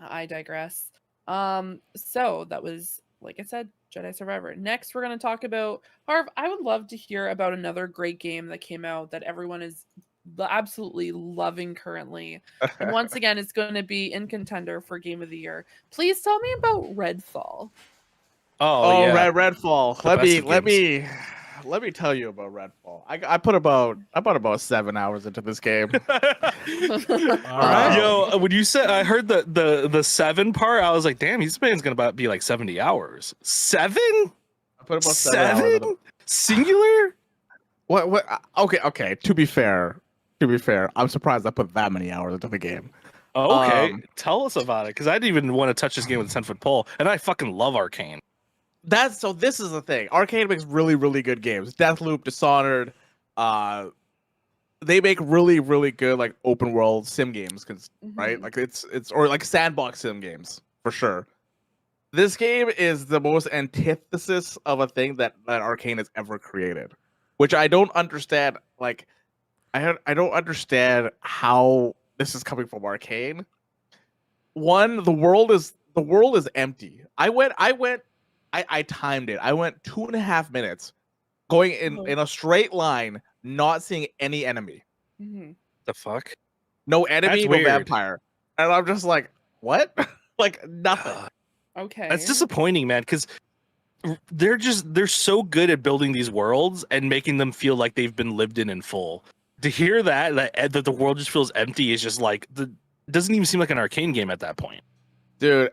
I digress. So that was, like I said, Jedi Survivor. Next, we're going to talk about Harv. I would love to hear about another great game that came out that everyone is absolutely loving currently. And once again, it's going to be in contender for Game of the Year. Please tell me about Redfall. Oh Oh, yeah, Redfall. the Let best me of let games. me let me tell you about Redfall. I put about 7 hours into this game. All right. Yo, when you said I heard the 7 part, I was like, damn, this man's gonna about be like 70 hours. 7? I put about 7 hours. Into 7? Singular? what? Okay. To be fair, I'm surprised I put that many hours into the game. Oh, okay, Um, tell us about it, because I didn't even want to touch this game with a 10-foot pole, and I fucking love Arcane. This is the thing. Arcane makes really, really good games. Deathloop, Dishonored, they make really, really good like open world sim games, right? Mhm. Like it's or like sandbox sim games for sure. This game is the most antithesis of a thing that Arcane has ever created, which I don't understand. Like, I don't understand how this is coming from Arcane. One, the world is empty. I timed it. I went 2.5 minutes going in a straight line, not seeing any enemy. Mhm. The fuck? No enemy, That's no weird. vampire. And I'm just like, what? Like nothing. Okay. That's disappointing, man, because they're so good at building these worlds and making them feel like they've been lived in full. To hear that the world just feels empty is just like it doesn't even seem like an Arcane game at that point. Dude,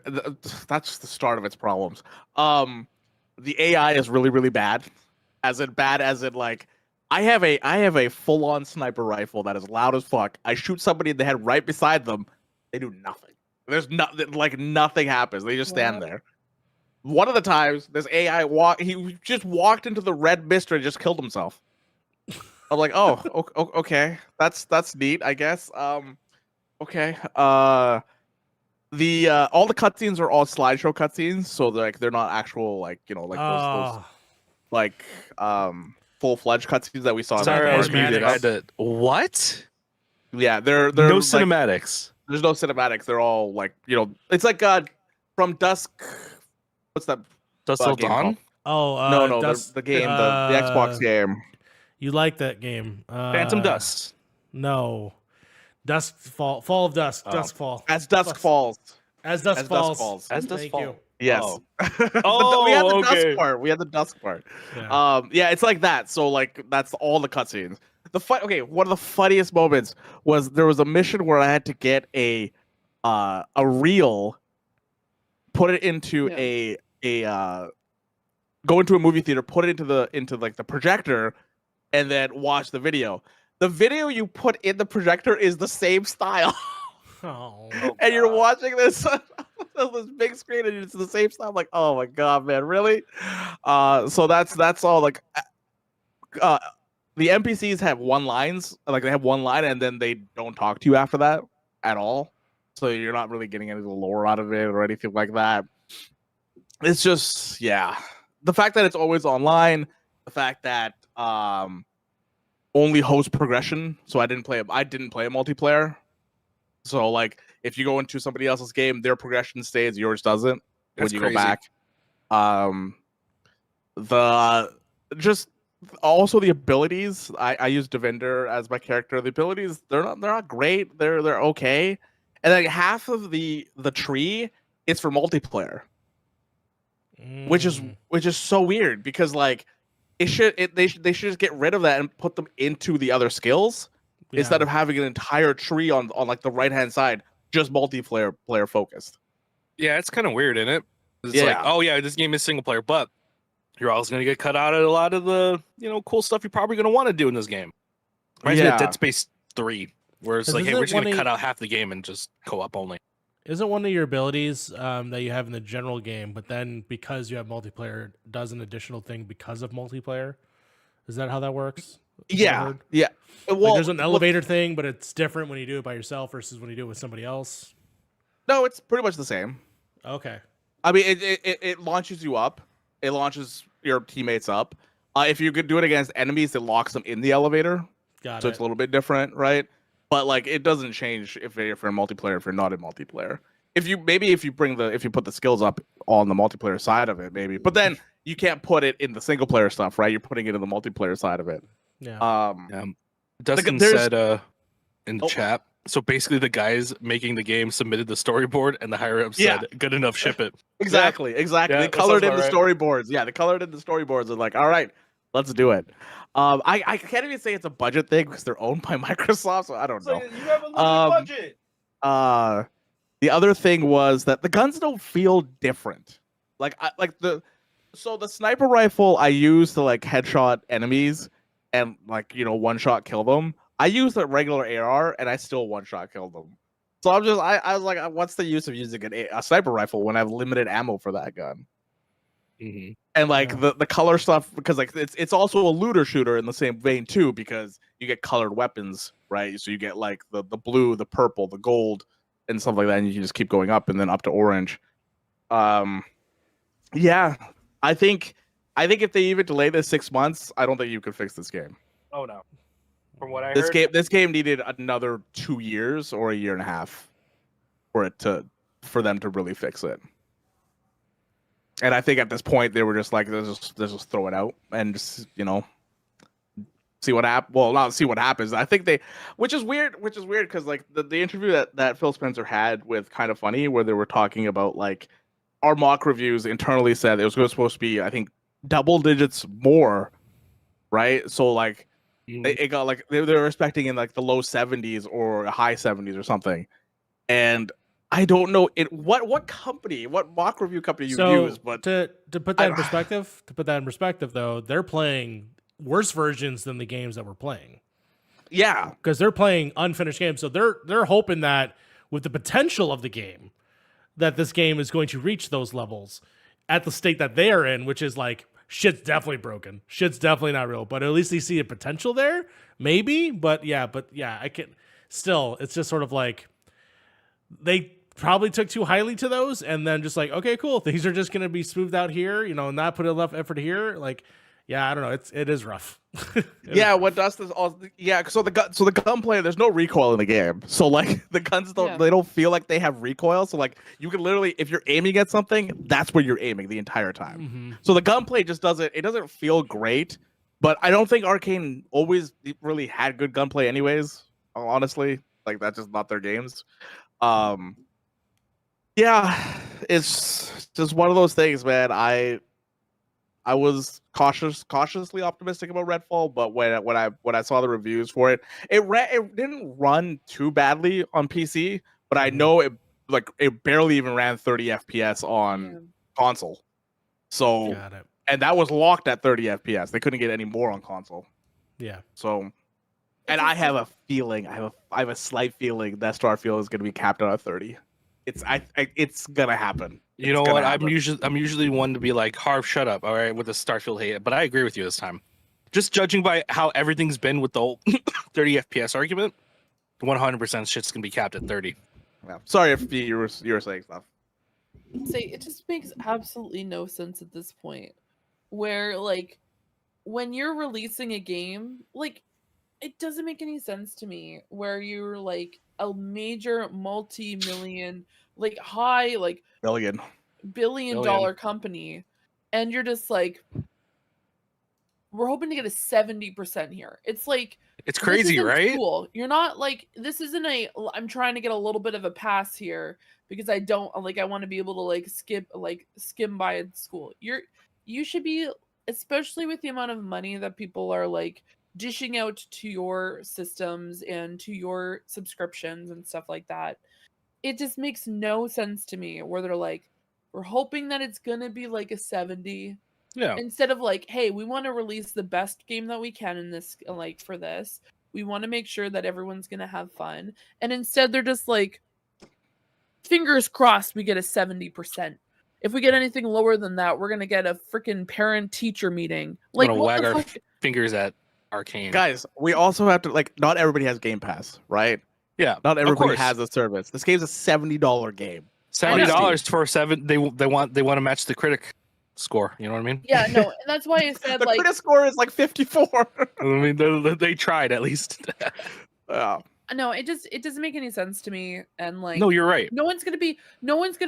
that's the start of its problems. The AI is really, really bad. As in like I have a full-on sniper rifle that is loud as fuck. I shoot somebody in the head right beside them, they do nothing. There's nothing, like nothing happens. They just stand What? there. One of the times, this AI he just walked into the red mist and just killed himself. I'm like, oh, okay, that's neat, I guess. Okay. The all the cutscenes are all slideshow cutscenes, so they're not actual like like those like full-fledged cutscenes that we saw. Sorry, I was Cinematics. muted. I had to. What? Yeah, they're No like, cinematics. there's no cinematics. They're all like it's like from dusk. What's that Dust Till game Dawn? called? Oh, No, Dust, the game, the Xbox game. You like that game? Phantom Dust. No, Duskfall, Fall of Dusk, Oh. Duskfall. As Dusk Falls. As Dusk Falls. As Dust Thank Fall. you. Yes. Oh. We had the Okay. dusk part. We had the dusk part. Yeah. Yeah, it's like that. So like that's all the cutscenes. One of the funniest moments was there was a mission where I had to get a reel, put it into go into a movie theater, put it into like the projector, and then watch the video. The video you put in the projector is the same style. Oh. And you're watching this on this big screen and it's the same style. I'm like, oh my god, man, really? So that's all. Like, the NPCs have one lines, like they have one line, and then they don't talk to you after that at all. So you're not really getting any of the lore out of it or anything like that. It's just, yeah, the fact that it's always online, the fact that only host progression. So I didn't play a multiplayer. So like if you go into somebody else's game, their progression stays, yours doesn't. That's when you crazy. go back. The just also the abilities. I use Devinder as my character. The abilities, they're not great. They're okay. And like half of the tree is for multiplayer. Which is so weird because like they should just get rid of that and put them into the other skills. Yeah. Instead of having an entire tree on like the right hand side, just multiplayer player focused. Yeah, it's kind of weird, isn't it? It's Yeah. like, oh yeah, this game is single player, but you're also gonna get cut out of a lot of the cool stuff you're probably gonna want to do in this game. Reminds me of Dead Space 3, where it's like, hey, we're just gonna cut out half the game and just co-op only. Isn't one of your abilities that you have in the general game, but then because you have multiplayer, does an additional thing because of multiplayer? Is that how that works? Yeah. Well, Well, there's an elevator thing, but it's different when you do it by yourself versus when you do it with somebody else. No, it's pretty much the same. Okay. I mean, it launches you up. It launches your teammates up. If you could do it against enemies, it locks them in the elevator. Got So it. it's a little bit different, right? But like, it doesn't change if you're in multiplayer, if you're not in multiplayer. if you put the skills up on the multiplayer side of it, maybe. But then you can't put it in the single player stuff, right? You're putting it in the multiplayer side of it. Yeah. Dustin said in the chat. So basically, the guys making the game submitted the storyboard, and the higher up said, "Good enough, ship it." Exactly. Yeah, they colored in the storyboards. Yeah, they colored in the storyboards. And like, all right, let's do it. I can't even say it's a budget thing because they're owned by Microsoft, so I don't know. You have a limited budget. The other thing was that the guns don't feel different. The sniper rifle I use to like headshot enemies and like one shot kill them. I use the regular AR and I still one shot kill them. So I was like, what's the use of using a sniper rifle when I have limited ammo for that gun? Mm-hmm. And like the color stuff, because like it's also a looter shooter in the same vein too, because you get colored weapons, right? So you get like the blue, the purple, the gold, and stuff like that, and you can just keep going up and then up to orange. Yeah, I think if they even delay this 6 months, I don't think you could fix this game. Oh no. From what I heard, this game needed another 2 years or a year and a half for them to really fix it. And I think at this point they were just like, let's just throw it out and just see what happens. Well, not see what happens. I think which is weird because like the interview that Phil Spencer had with Kind of Funny, where they were talking about like our mock reviews internally said it was supposed to be, I think, double digits more, right? So like. It got like they were expecting in like the low 70s or high 70s or something, and I don't know what mock review company you use. But to put that in perspective, though, they're playing worse versions than the games that we're playing. Yeah, because they're playing unfinished games, so they're hoping that with the potential of the game, that this game is going to reach those levels at the state that they are in, which is like. Shit's definitely broken. Shit's definitely not real. But at least they see a potential there, maybe. But yeah, I can still. It's just sort of like they probably took too highly to those, and then just like, okay, cool. These are just gonna be smoothed out here, not put enough effort here. Like, yeah, I don't know. It is rough. What Dustin's also So the gunplay, there's no recoil in the game. So like the guns they don't feel like they have recoil. So like you can literally, if you're aiming at something, that's where you're aiming the entire time. Mm-hmm. So the gunplay just doesn't feel great. But I don't think Arcane always really had good gunplay anyways. Honestly, like that's just not their games. Yeah, it's just one of those things, man. I was cautiously optimistic about Redfall, but when I saw the reviews for it, it didn't run too badly on PC, but I know it barely even ran 30 FPS on console. So and that was locked at 30 FPS. They couldn't get any more on console. Yeah. So and I have a slight feeling that Starfield is going to be capped out at 30. It's gonna happen. You know what? I'm usually one to be like, Harv, shut up, all right, with the Starfield hate. But I agree with you this time. Just judging by how everything's been with the whole 30 FPS argument, 100% shit's gonna be capped at 30. Yeah. Sorry if you were saying stuff. Say it just makes absolutely no sense at this point. Where like when you're releasing a game, like it doesn't make any sense to me where you're like a major multi-million, like high, like billion dollar company, and you're just like, we're hoping to get a 70% here. It's like it's crazy, right? Cool. You're not like, this isn't I'm trying to get a little bit of a pass here because I don't like, I want to be able to like skim by at school. You should be, especially with the amount of money that people are like dishing out to your systems and to your subscriptions and stuff like that. It just makes no sense to me where they're like, we're hoping that it's gonna be like a 70. Yeah. Instead of like, hey, we want to release the best game that we can in this, like for this. We want to make sure that everyone's gonna have fun. And instead they're just like, fingers crossed we get a 70%. If we get anything lower than that, we're gonna get a freaking parent-teacher meeting. Like, what wag our fingers at Arcane. Guys, we also have to not everybody has Game Pass, right? Yeah, not everybody has a service. This game's a $70 game. $70 for 7. They want to match the critic score. You know what I mean? Yeah, no, and that's why I said the critic score is like 54. I mean, they tried at least. Yeah. No, it doesn't make any sense to me. And like, No, you're right. no one's gonna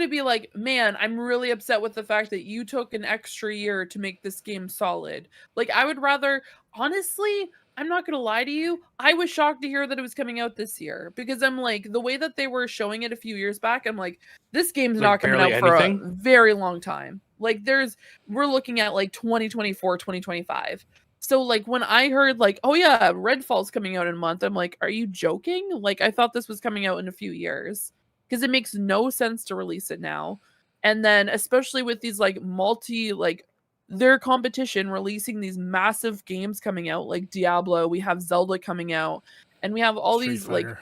be like, man, I'm really upset with the fact that you took an extra year to make this game solid. Like, I would rather, honestly, I'm not gonna lie to you, I was shocked to hear that it was coming out this year because I'm like, the way that they were showing it a few years back, I'm like, this game's Like, not coming barely out for a anything? very long time. Like, we're looking at like 2024, 2025. So like when I heard like, oh yeah, Redfall's coming out in a month, I'm like, are you joking? Like I thought this was coming out in a few years because it makes no sense to release it now. And then especially with these like their competition releasing these massive games coming out like Diablo, we have Zelda coming out, and we have all Street these like Fighter.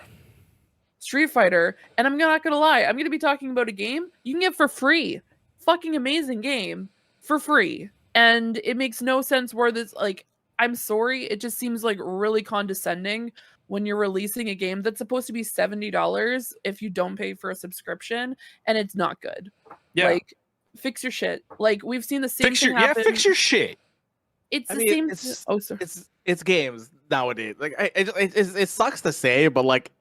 Street Fighter, and I'm not gonna lie, I'm gonna be talking about a game you can get for free. Fucking amazing game for free. And it makes no sense where this like I'm sorry, it just seems like really condescending when you're releasing a game that's supposed to be $70 if you don't pay for a subscription and it's not good. Yeah. Like fix your shit. Like we've seen the same thing Yeah, happen. fix your shit. It's I the mean, same. Oh, sorry. it's games nowadays. Like it sucks to say, but like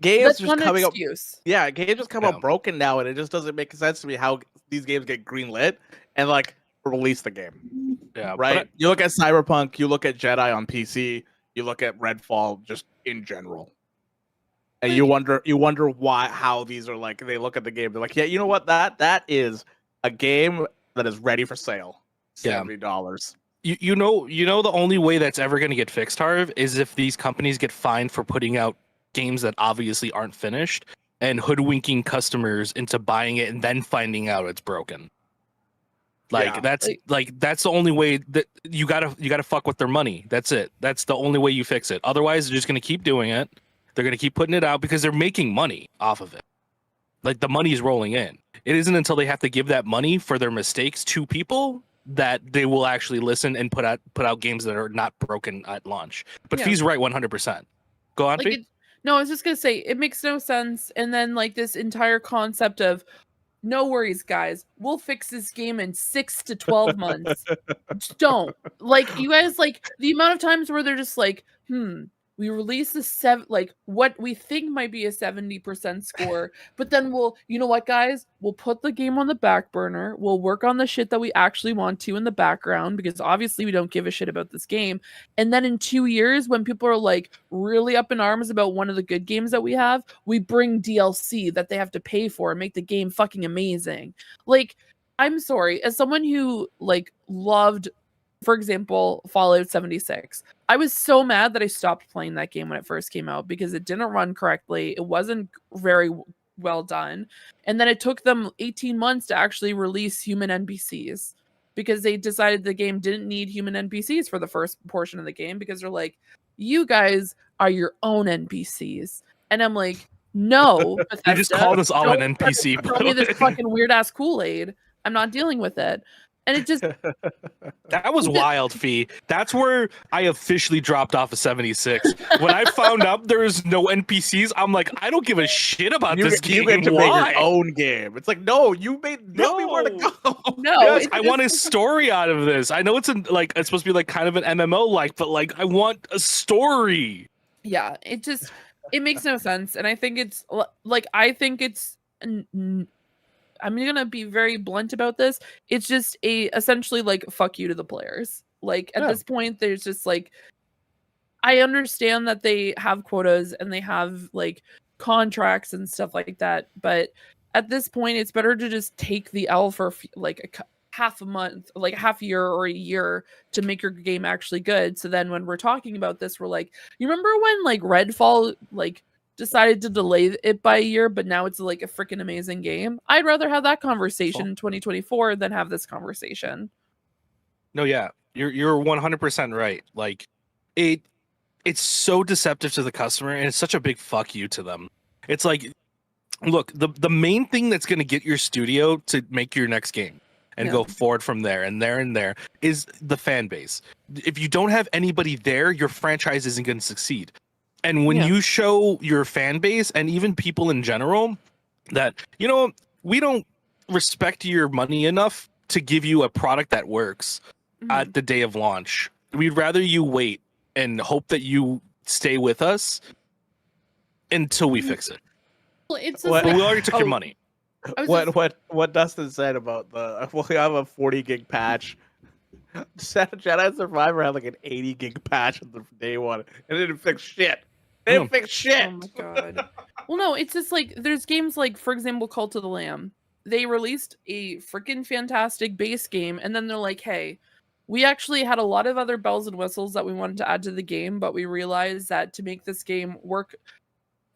games That's just not an coming up. excuse. Yeah, games just come Yeah. out broken now, and it just doesn't make sense to me how these games get greenlit and like release the game. Yeah, Right? You look at Cyberpunk, you look at Jedi on PC, you look at Redfall just in general. And you wonder how these are like they look at the game, they're like, yeah, you know what? That is a game that is ready for sale. Yeah. $70. You know the only way that's ever going to get fixed, Harv, is if these companies get fined for putting out games that obviously aren't finished and hoodwinking customers into buying it and then finding out it's broken. Like Yeah. that's the only way that you gotta fuck with their money. That's it. That's the only way you fix it. Otherwise, they're just gonna keep doing it. They're gonna keep putting it out because they're making money off of it. Like the money is rolling in. It isn't until they have to give that money for their mistakes to people that they will actually listen and put out games that are not broken at launch. But Yeah. Fee's right 100%. Go on, Fee. No, I was just gonna say it makes no sense. And then like this entire concept of no worries, guys, we'll fix this game in 6 to 12 months. Just don't. Like you guys, like the amount of times where they're just like, we release what we think might be a 70% score, but then you know what, guys? We'll put the game on the back burner. We'll work on the shit that we actually want to in the background because obviously we don't give a shit about this game. And then in 2 years, when people are like really up in arms about one of the good games that we have, we bring DLC that they have to pay for and make the game fucking amazing. Like, I'm sorry, as someone who like loved, for example, Fallout 76. I was so mad that I stopped playing that game when it first came out because it didn't run correctly. It wasn't very well done. And then it took them 18 months to actually release human NPCs because they decided the game didn't need human NPCs for the first portion of the game because they're like, you guys are your own NPCs. And I'm like, no, You just called us all an NPC. Throw me this fucking weird ass Kool-Aid. I'm not dealing with it. And it just that was wild, Fee. That's where I officially dropped off of 76. When I found out there was no NPCs, I'm like, I don't give a shit about this game. You get to Why? make your own game. It's like, no, you tell me where to go. No, yes, I want a story out of this. I know it's it's supposed to be like kind of an MMO like, but like I want a story. Yeah, it makes no sense, and I think it's I'm gonna be very blunt about this. It's just essentially like fuck you to the players. Like at this point, there's just like I understand that they have quotas and they have like contracts and stuff like that, but at this point, it's better to just take the L for like half a month, like half a year or a year to make your game actually good. So then when we're talking about this, we're like, you remember when like Redfall like decided to delay it by a year, but now it's like a freaking amazing game? I'd rather have that conversation in 2024 than have this conversation. No, yeah, you're 100% right. Like it's so deceptive to the customer, and it's such a big fuck you to them. It's like, look, the main thing that's going to get your studio to make your next game and go forward from there and there is the fan base. If you don't have anybody there, your franchise isn't going to succeed. And when you show your fan base and even people in general that, you know, we don't respect your money enough to give you a product that works at the day of launch. We'd rather you wait and hope that you stay with us until we fix it. Well, it's What- just But we like, already took your oh, money. I was just- What Dustin said about the we have a 40 gig patch. Jedi Survivor had like an 80 gig patch on the day one, and it didn't fix shit. They didn't fix shit. Oh my god. Well, no, it's just like there's games like, for example, Cult of the Lamb. They released a freaking fantastic base game, and then they're like, hey, we actually had a lot of other bells and whistles that we wanted to add to the game, but we realized that to make this game work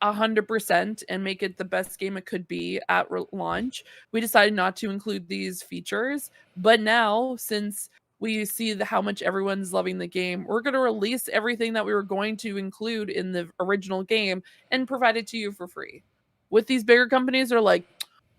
100% and make it the best game it could be at launch, we decided not to include these features. But now, since we see how much everyone's loving the game, we're going to release everything that we were going to include in the original game and provide it to you for free. With these bigger companies, they're like,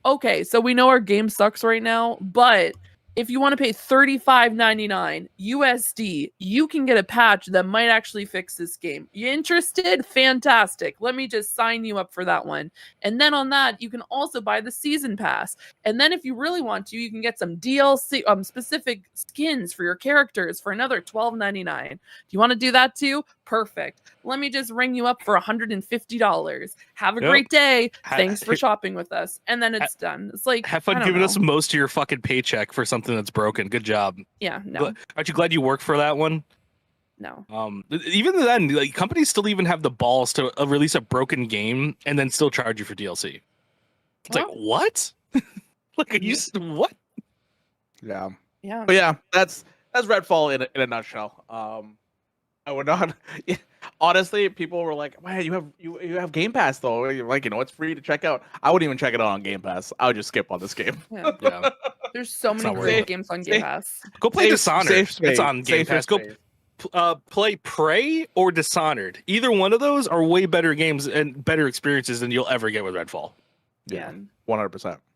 okay, so we know our game sucks right now, but if you want to pay $35.99 USD, you can get a patch that might actually fix this game. You interested? Fantastic. Let me just sign you up for that one. And then on that, you can also buy the season pass. And then if you really want to, you can get some DLC, specific skins for your characters for another $12.99. Do you want to do that too? Perfect. Let me just ring you up for $150. Have a Yep. great day. Thanks for shopping with us. And then it's done. It's like, Have I fun don't giving know. us most of your fucking paycheck for something that's broken. Good job. Yeah, no, Aren't you glad you worked for that one? no. Even then, like companies still even have the balls to release a broken game and then still charge you for DLC. It's like, Well- what? Like, are you what? Yeah. Yeah. But yeah, that's Redfall in a nutshell. I would not. Yeah, honestly, people were like, "Man, you have Game Pass though. You're like, it's free to check out." I wouldn't even check it out on Game Pass. I would just skip on this game. Yeah. Yeah. There's so many not worth great it. games on Safe- Game Pass. Go play Safe- Dishonored. safe It's space, on Game safer Pass. Go space. play Prey or Dishonored. Either one of those are way better games and better experiences than you'll ever get with Redfall. Yeah. 100%.